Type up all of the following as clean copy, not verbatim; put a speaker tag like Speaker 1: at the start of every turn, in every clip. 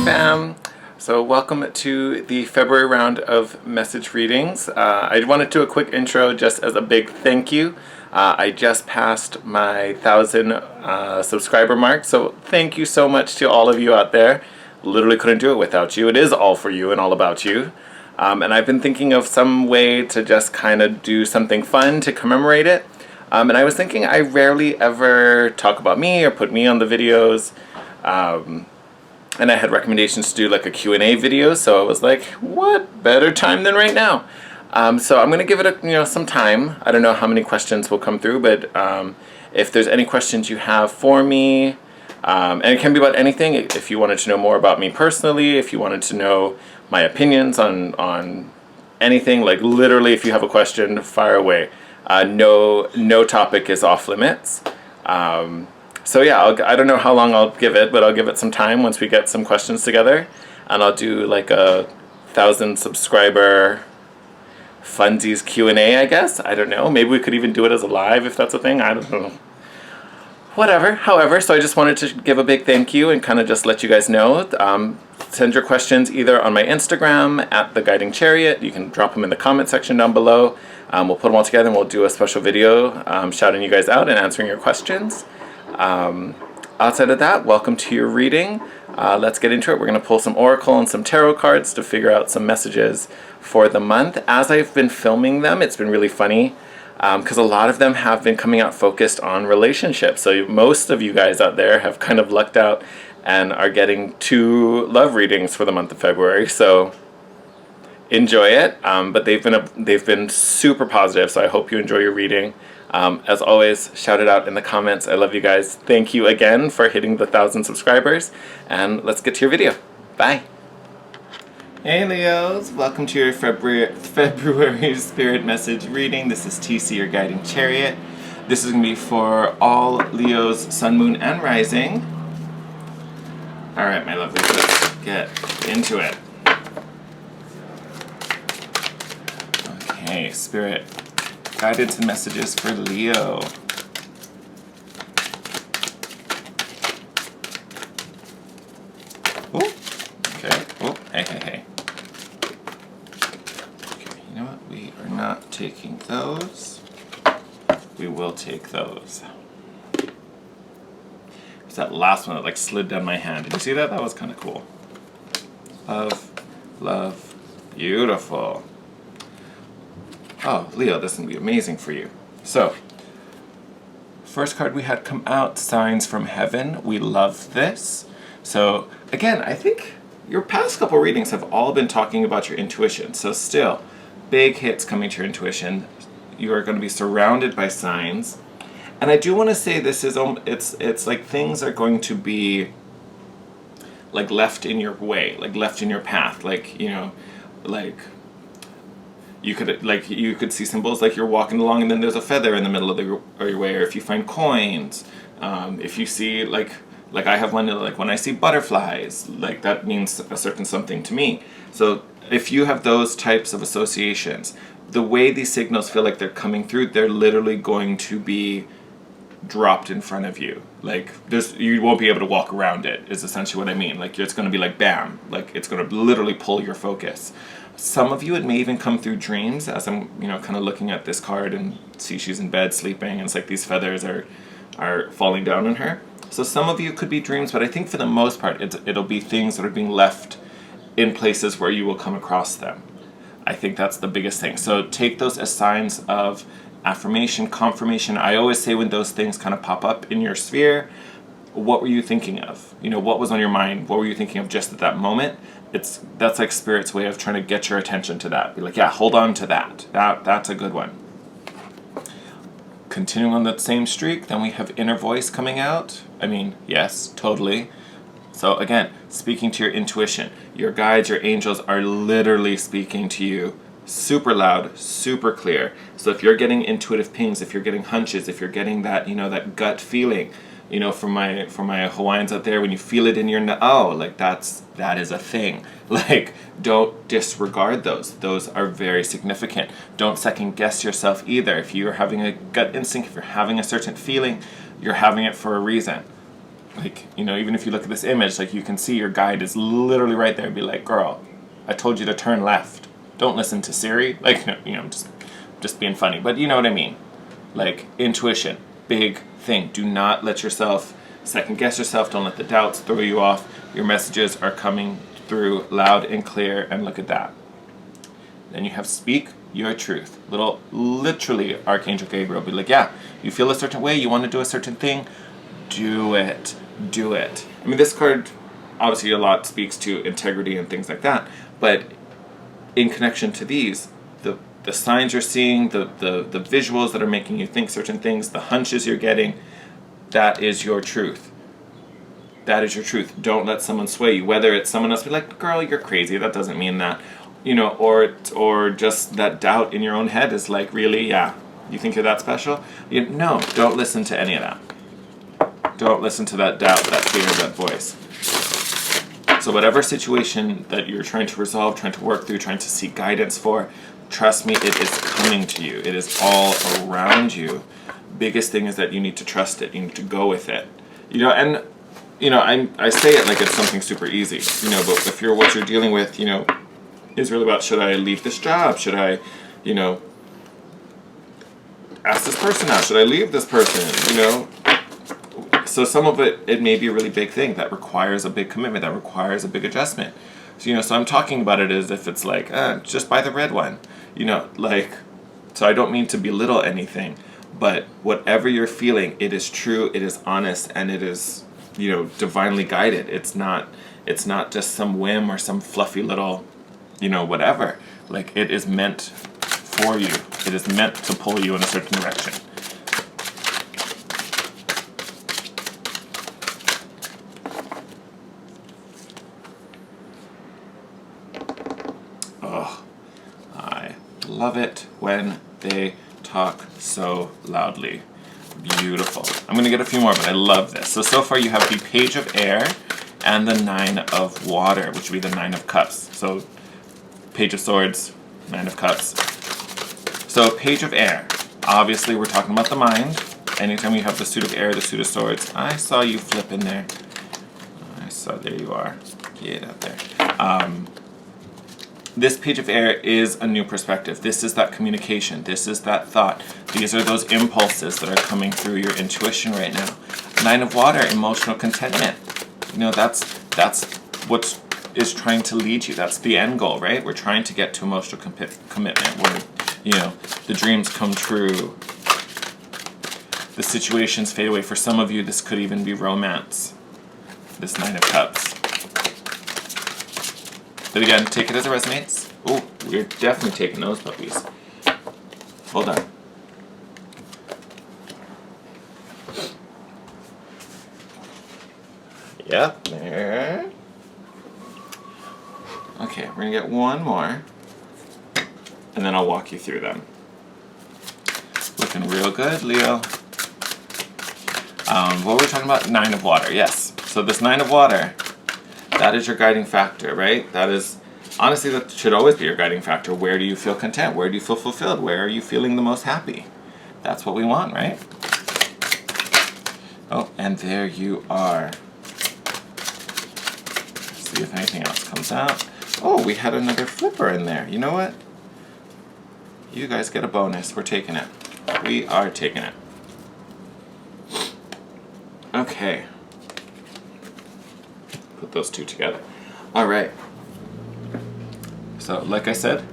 Speaker 1: fam! So welcome to the February round of message readings. I wanted to do a quick intro just as a big thank you. I just passed my 1,000 subscriber mark, so thank you so much to all of you out there. Literally couldn't do it without you. It is all for you and all about you. And I've been thinking of some way to just kind of do something fun to commemorate it. And I was thinking I rarely ever talk about me or put me on the videos. And I had recommendations to do like a Q&A video, so I was like, what better time than right now? So I'm going to give it some time. I don't know how many questions will come through, but if there's any questions you have for me, and it can be about anything. If you wanted to know more about me personally, if you wanted to know my opinions on anything, like literally if you have a question, fire away. No topic is off limits. So yeah, I don't know how long I'll give it, but I'll give it some time once we get some questions together. And I'll do like a 1,000 subscriber funsies Q&A, I guess. I don't know. Maybe we could even do it as a live if that's a thing. I don't know. Whatever. However, so I just wanted to give a big thank you and kind of just let you guys know. Send your questions either on my Instagram at the Guiding Chariot. You can drop them in the comment section down below. We'll put them all together and we'll do a special video shouting you guys out and answering your questions. Outside of that, welcome to your reading. Let's get into it. We're going to pull some oracle and some tarot cards to figure out some messages for the month. As I've been filming them, it's been really funny because a lot of them have been coming out focused on relationships. So most of you guys out there have kind of lucked out and are getting 2 love readings for the month of February. So enjoy it. But they've been super positive, so I hope you enjoy your reading. As always, shout it out in the comments. I love you guys. Thank you again for hitting the 1,000 subscribers. And let's get to your video. Bye. Hey Leos, welcome to your February Spirit Message reading. This is TC, your Guiding Chariot. This is going to be for all Leos, Sun, Moon, and Rising. Alright, my lovelies, let's get into it. Okay, Spirit. Guidance and messages for Leo. Oh, okay. Oh, hey. Okay, you know what? We are not taking those. We will take those. It's that last one that like slid down my hand. Did you see that? That was kind of cool. Love, beautiful. Oh, Leo, this is going to be amazing for you. So, first card we had come out, Signs from Heaven. We love this. So, again, I think your past couple readings have all been talking about your intuition. So still, big hits coming to your intuition. You are going to be surrounded by signs. And I do want to say this is, it's like things are going to be like left in your way, like left in your path. Like, you could see symbols like you're walking along and then there's a feather in the middle of your way, or if you find coins, if you see like I have one, like when I see butterflies, like that means a certain something to me. So if you have those types of associations, the way these signals feel like they're coming through, they're literally going to be dropped in front of you. Like you won't be able to walk around it, is essentially what I mean. Like it's going to be like bam, like it's going to literally pull your focus. Some of you, it may even come through dreams, as I'm, kind of looking at this card and see she's in bed sleeping, and it's like these feathers are falling down on her. So some of you could be dreams, but I think for the most part, it'll be things that are being left in places where you will come across them. I think that's the biggest thing. So take those as signs of affirmation, confirmation. I always say when those things kind of pop up in your sphere, what were you thinking of? What was on your mind? What were you thinking of just at that moment? That's like Spirit's way of trying to get your attention to that. Be like, yeah, hold on to that. That's a good one. Continuing on that same streak, then we have Inner Voice coming out. I mean, yes, totally. So again, speaking to your intuition. Your guides, your angels are literally speaking to you super loud, super clear. So if you're getting intuitive pings, if you're getting hunches, if you're getting that, that gut feeling, for my Hawaiians out there, when you feel it in your like that is a thing. Like, don't disregard those. Those are very significant. Don't second guess yourself either. If you're having a gut instinct, if you're having a certain feeling, you're having it for a reason. Like, you know, even if you look at this image, like, you can see your guide is literally right there. Be like, girl, I told you to turn left. Don't listen to Siri. Like, no, you know, just being funny. But you know what I mean. Like, intuition, big thing. Do not let yourself second guess yourself. Don't let the doubts throw you off. Your messages are coming through loud and clear, and look at that. Then you have speak your truth. Literally, Archangel Gabriel will be like, yeah, you feel a certain way, you want to do a certain thing, do it. Do it. I mean, this card, obviously a lot speaks to integrity and things like that, but in connection to these, the signs you're seeing, the visuals that are making you think certain things, the hunches you're getting, that is your truth. That is your truth. Don't let someone sway you. Whether it's someone else be like, girl, you're crazy, that doesn't mean that. You know, or just that doubt in your own head is like, really? Yeah. You think you're that special? No, don't listen to any of that. Don't listen to that doubt, that fear, that voice. So whatever situation that you're trying to resolve, trying to work through, trying to seek guidance for, trust me, it is coming to you. It is all around you. Biggest thing is that you need to trust it. You need to go with it. You know, and you know, I say it like it's something super easy. You know, but if what you're dealing with, you know, is really about, should I leave this job? Should I, you know, ask this person out? Should I leave this person? You know. So some of it may be a really big thing that requires a big commitment, that requires a big adjustment. So, you know, so I'm talking about it as if it's like, just buy the red one. You know, like, so I don't mean to belittle anything, but whatever you're feeling, it is true, it is honest, and it is, you know, divinely guided. It's not just some whim or some fluffy little, you know, whatever. Like, it is meant for you. It is meant to pull you in a certain direction. Love it when they talk so loudly. Beautiful. I'm going to get a few more, but I love this. So far you have the Page of Air and the Nine of Water, which would be the Nine of Cups. So Page of Swords, Nine of Cups. So Page of Air. Obviously we're talking about the mind. Anytime you have the Suit of Air, the Suit of Swords. I saw you flip in there. There you are. Get out there. This Page of Air is a new perspective. This is that communication. This is that thought. These are those impulses that are coming through your intuition right now. Nine of Water, emotional contentment. You know, that's what is trying to lead you. That's the end goal, right? We're trying to get to emotional commitment where, you know, the dreams come true. The situations fade away. For some of you, this could even be romance. This Nine of Cups. But again, take it as it resonates. Oh, we're definitely taking those puppies. Hold on. Yep, there. Okay, we're gonna get one more, and then I'll walk you through them. Looking real good, Leo. What were we talking about? Nine of Water, yes. So this Nine of Water, that is your guiding factor, right? That is, honestly, that should always be your guiding factor. Where do you feel content? Where do you feel fulfilled? Where are you feeling the most happy? That's what we want, right? Oh, and there you are. See if anything else comes out. Oh, we had another flipper in there. You know what? You guys get a bonus. We're taking it. We are taking it. Okay. Put those two together. All right. So, like I said,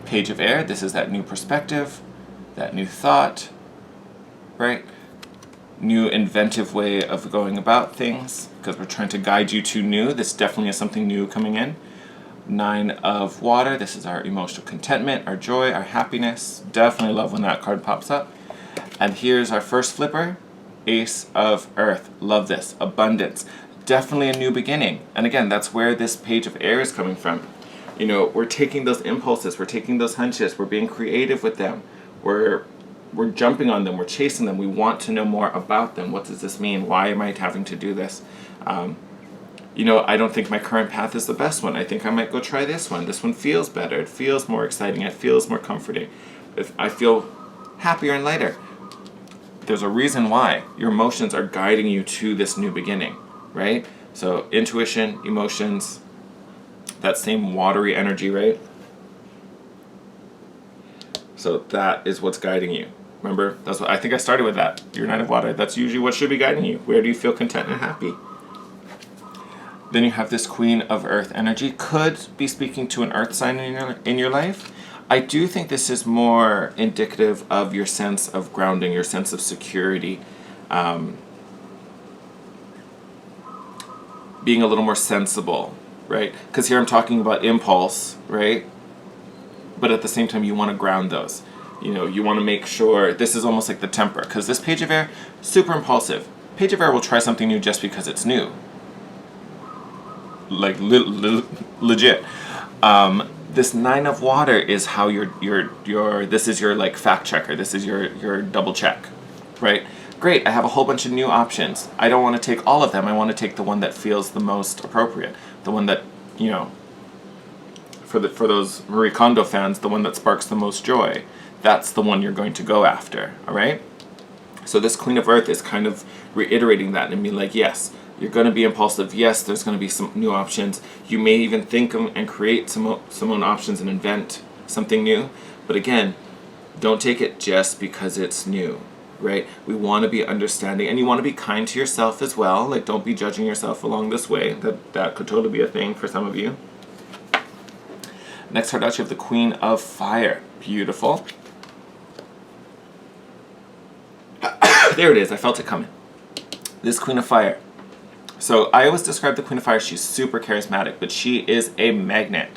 Speaker 1: Page of Air, this is that new perspective, that new thought, right? New inventive way of going about things, because we're trying to guide you to new. This definitely is something new coming in. Nine of Water, this is our emotional contentment, our joy, our happiness. Definitely love when that card pops up. And here's our first flipper, Ace of Earth. Love this. Abundance. Definitely a new beginning. And again, that's where this Page of Air is coming from. You know, we're taking those impulses, we're taking those hunches, we're being creative with them. We're jumping on them, we're chasing them, we want to know more about them. What does this mean? Why am I having to do this? You know, I don't think my current path is the best one. I think I might go try this one. This one feels better, it feels more exciting, it feels more comforting. I feel happier and lighter. There's a reason why. Your emotions are guiding you to this new beginning. right? So intuition, emotions, that same watery energy, right? So that is what's guiding you. Remember, that's what I think I started with that. Your 9 of water. That's usually what should be guiding you. Where do you feel content and happy? Then you have this Queen of Earth energy. Could be speaking to an earth sign in your life. I do think this is more indicative of your sense of grounding, your sense of security, being a little more sensible, right? Because here I'm talking about impulse, right? But at the same time, you want to ground those. You know, you want to make sure, this is almost like the temper, because this Page of Air, super impulsive. Page of Air will try something new just because it's new. Like, legit. This 9 of water is how this is your like fact checker, this is your double check, right? Great, I have a whole bunch of new options. I don't want to take all of them, I want to take the one that feels the most appropriate. The one that, you know, for those Marie Kondo fans, the one that sparks the most joy. That's the one you're going to go after, all right? So this Queen of Earth is kind of reiterating that and being like, yes, you're going to be impulsive. Yes, there's going to be some new options. You may even think and create some own options and invent something new. But again, don't take it just because it's new, right? We want to be understanding, and you want to be kind to yourself as well. Like, don't be judging yourself along this way. That could totally be a thing for some of you. Next card out, you have the Queen of Fire. Beautiful. There it is. I felt it coming. This Queen of Fire. So I always describe the Queen of Fire, she's super charismatic, but she is a magnet.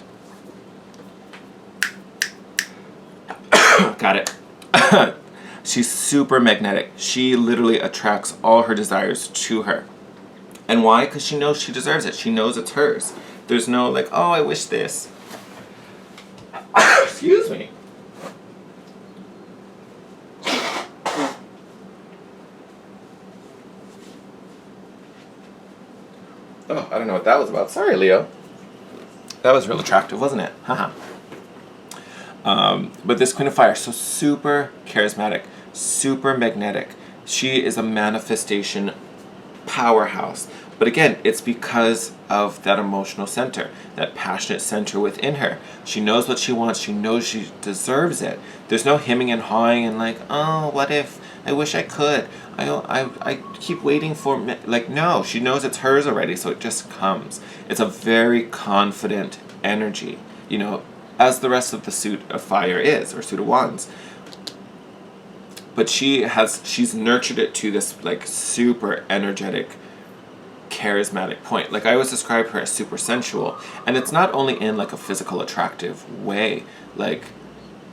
Speaker 1: Got it. She's super magnetic. She literally attracts all her desires to her. And why? Because she knows she deserves it. She knows it's hers. There's no like, oh, I wish this. Excuse me. Oh, I don't know what that was about. Sorry, Leo. That was real attractive, wasn't it? Haha. But this Queen of Fire, so super charismatic, super magnetic. She is a manifestation powerhouse. But again, it's because of that emotional center, that passionate center within her. She knows what she wants. She knows she deserves it. There's no hemming and hawing and like, oh, what if? I wish I could. I keep waiting for, like, no, she knows it's hers already, so it just comes. It's a very confident energy, you know, as the rest of the suit of fire is, or suit of wands. But she's nurtured it to this, like, super energetic, charismatic point. Like, I always describe her as super sensual, and it's not only in, like, a physical attractive way, like,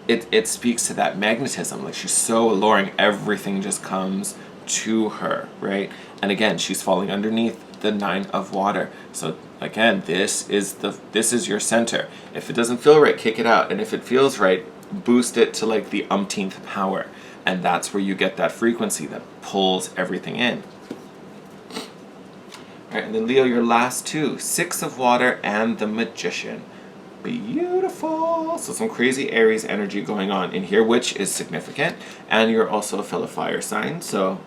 Speaker 1: it speaks to that magnetism. Like, she's so alluring, everything just comes to her, right? And again, she's falling underneath the 9 of water. So again, this is your center. If it doesn't feel right, kick it out. And if it feels right, boost it to like the umpteenth power. And that's where you get that frequency that pulls everything in. All right, and then Leo, your last two, 6 of water and the Magician. Beautiful. So some crazy Aries energy going on in here, which is significant. And you're also a fellow fire sign, so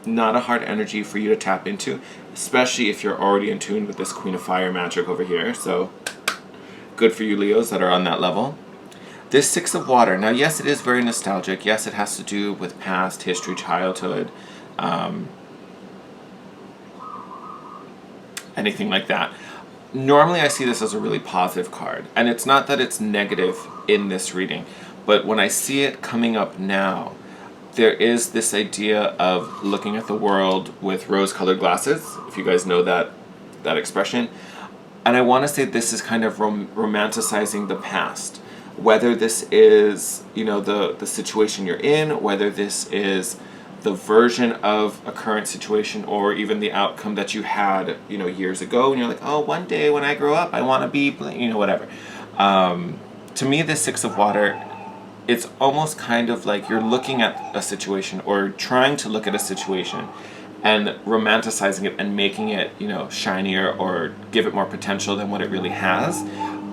Speaker 1: not a hard energy for you to tap into, especially if you're already in tune with this Queen of Fire magic over here. So good for you, Leos, that are on that level. This 6 of water. Now, yes, it is very nostalgic. Yes, it has to do with past history, childhood, anything like that. Normally, I see this as a really positive card, and it's not that it's negative in this reading, but when I see it coming up now, there is this idea of looking at the world with rose-colored glasses, if you guys know that expression. And I want to say this is kind of romanticizing the past. Whether this is, you know, the situation you're in, whether this is the version of a current situation, or even the outcome that you had, you know, years ago, and you're like, oh, one day when I grow up, I want to be, you know, whatever. To me, this 6 of water, it's almost kind of like you're looking at a situation, or trying to look at a situation, and romanticizing it and making it, you know, shinier, or give it more potential than what it really has.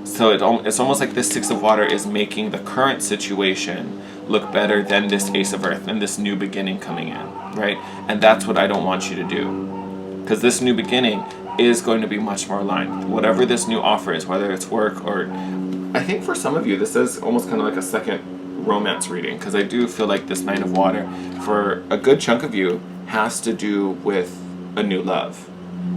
Speaker 1: So it's almost like this 6 of water is making the current situation look better than this Ace of Earth and this new beginning coming in, right? And that's what I don't want you to do. because this new beginning is going to be much more aligned. Whatever this new offer is, whether it's work or, I think for some of you, this is almost kind of like a second romance reading, because I do feel like this Nine of Water, for a good chunk of you, has to do with a new love.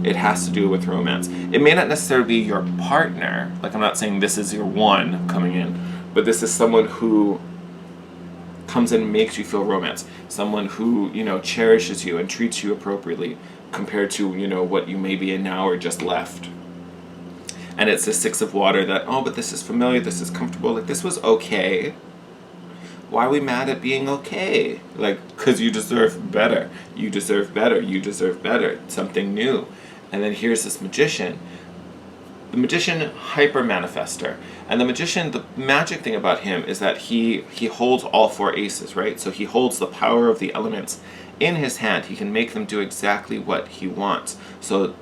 Speaker 1: It has to do with romance. It may not necessarily be your partner, like I'm not saying this is your one coming in, but this is someone who comes in and makes you feel romance. Someone who, cherishes you and treats you appropriately compared to, what you may be in now or just left. And it's the Six of Water that, oh, but this is familiar, this is comfortable, like this was okay. Why are we mad at being okay? Like, because you deserve better. You deserve better. You deserve better. Something new. And then here's this magician. The magician, hyper manifester. And the magician, the magic thing about him is that he holds all four aces, right? So he holds the power of the elements in his hand. He can make them do exactly what he wants. So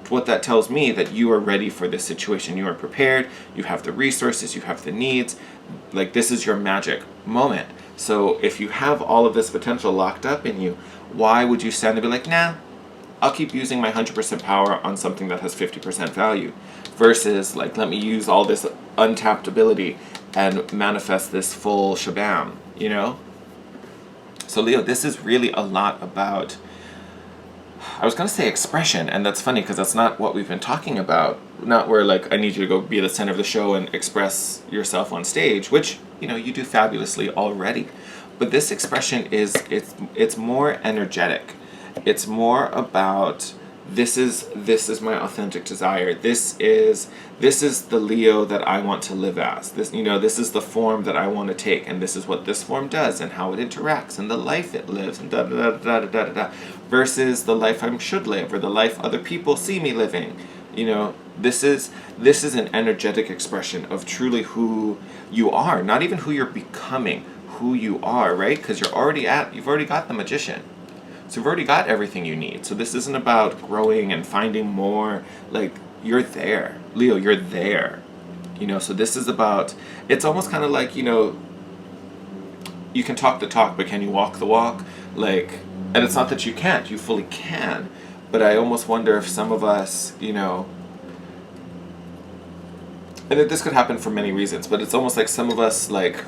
Speaker 1: what that tells me, that you are ready for this situation. You are prepared. You have the resources. You have the needs. Like, this is your magic moment. So if you have all of this potential locked up in you, why would you stand and be like, nah, I'll keep using my 100% power on something that has 50% value, versus like, let me use all this untapped ability and manifest this full shabam, So Leo, this is really a lot about, I was going to say expression, and that's funny because that's not what we've been talking about. Not where like, I need you to go be the center of the show and express yourself on stage, which, you do fabulously already. But this expression it's more energetic. It's more about, this is my authentic desire. This is the Leo that I want to live as. This is the form that I want to take, and this is what this form does and how it interacts and the life it lives and da da da da da da da, versus the life I should live or the life other people see me living. This is an energetic expression of truly who you are, not even who you're becoming, who you are, right? Because you've already got the magician. So you've already got everything you need. So this isn't about growing and finding more. Like, you're there. Leo, you're there. So this is about, it's almost kind of like, you can talk the talk, but can you walk the walk? Like, and it's not that you can't, you fully can. But I almost wonder if some of us, and this could happen for many reasons, but it's almost like some of us, like,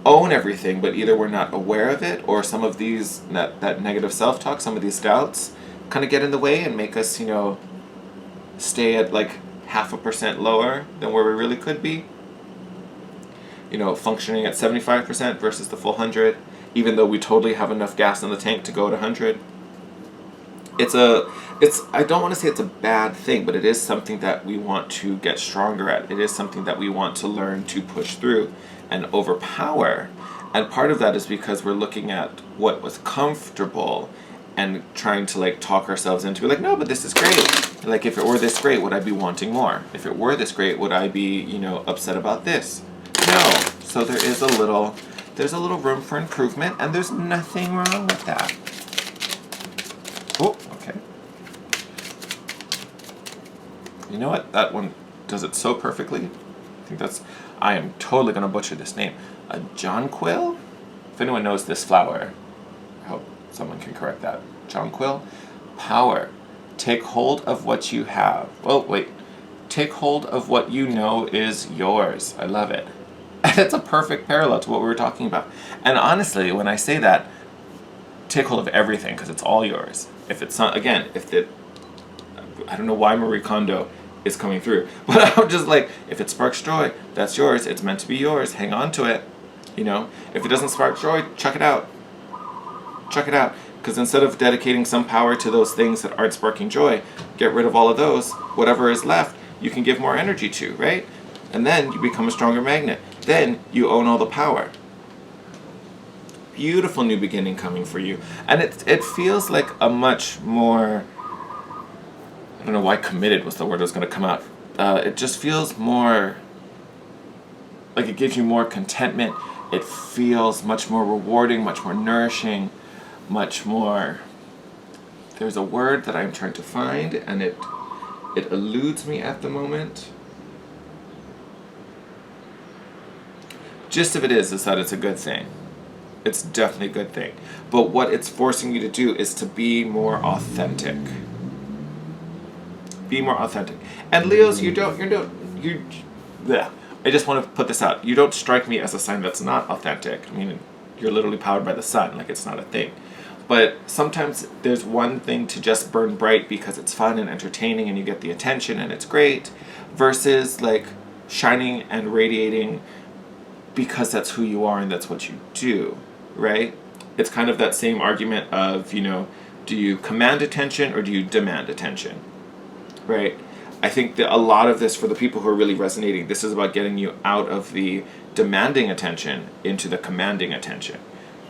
Speaker 1: own everything, but either we're not aware of it, or some of these, that negative self-talk, some of these doubts kind of get in the way and make us, stay at like 0.5% lower than where we really could be. Functioning at 75% versus the full 100, even though we totally have enough gas in the tank to go to 100. I don't want to say it's a bad thing, but it is something that we want to get stronger at. It is something that we want to learn to push through and overpower. And part of that is because we're looking at what was comfortable and trying to like talk ourselves into be like, no, but this is great. Like, if it were this great, would I be wanting more? If it were this great, would I be, upset about this? No. So there's a little room for improvement, and there's nothing wrong with that. Oh, okay. You know what? That one does it so perfectly. I am totally going to butcher this name. A jonquil? If anyone knows this flower, I hope someone can correct that. Jonquil? Power. Take hold of what you have. Oh, wait. Take hold of what you know is yours. I love it. And it's a perfect parallel to what we were talking about. And honestly, when I say that, take hold of everything, because it's all yours. If it's not, again, I don't know why Marie Kondo is coming through, but I'm just like, if it sparks joy, that's yours. It's meant to be yours. Hang on to it. If it doesn't spark joy, chuck it out. Chuck it out. Because instead of dedicating some power to those things that aren't sparking joy, get rid of all of those. Whatever is left, you can give more energy to, right? And then you become a stronger magnet. Then you own all the power. Beautiful new beginning coming for you. And it feels like a much more, I don't know why committed was the word that was going to come out. It just feels more, like it gives you more contentment. It feels much more rewarding, much more nourishing, much more, there's a word that I'm trying to find, and it eludes me at the moment. Gist of it is that it's a good thing. It's definitely a good thing. But what it's forcing you to do is to be more authentic. Be more authentic. And Leos, yeah. I just want to put this out. You don't strike me as a sign that's not authentic. I mean, you're literally powered by the sun, like it's not a thing. But sometimes there's one thing to just burn bright because it's fun and entertaining and you get the attention and it's great, versus like shining and radiating because that's who you are and that's what you do, right? It's kind of that same argument of, do you command attention or do you demand attention, right? I think that a lot of this, for the people who are really resonating, this is about getting you out of the demanding attention into the commanding attention.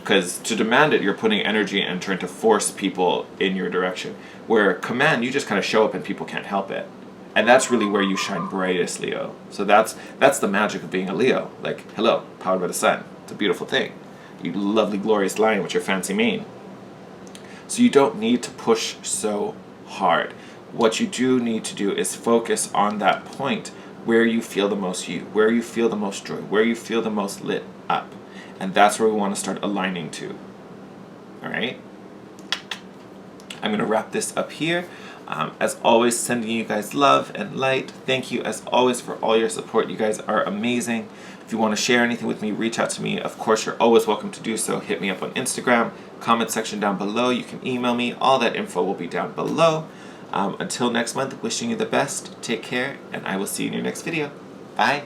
Speaker 1: Because to demand it, you're putting energy and trying to force people in your direction. Where command, you just kind of show up and people can't help it. And that's really where you shine brightest, Leo. So that's the magic of being a Leo. Like, hello, powered by the sun. It's a beautiful thing. You lovely, glorious lion with your fancy mane. So you don't need to push so hard. What you do need to do is focus on that point where you feel the most you, where you feel the most joy, where you feel the most lit up. And that's where we want to start aligning to. All right? I'm going to wrap this up here. As always, sending you guys love and light. Thank you, as always, for all your support. You guys are amazing. If you want to share anything with me, reach out to me. Of course, you're always welcome to do so. Hit me up on Instagram, comment section down below. You can email me. All that info will be down below. Until next month, wishing you the best. Take care, and I will see you in your next video. Bye.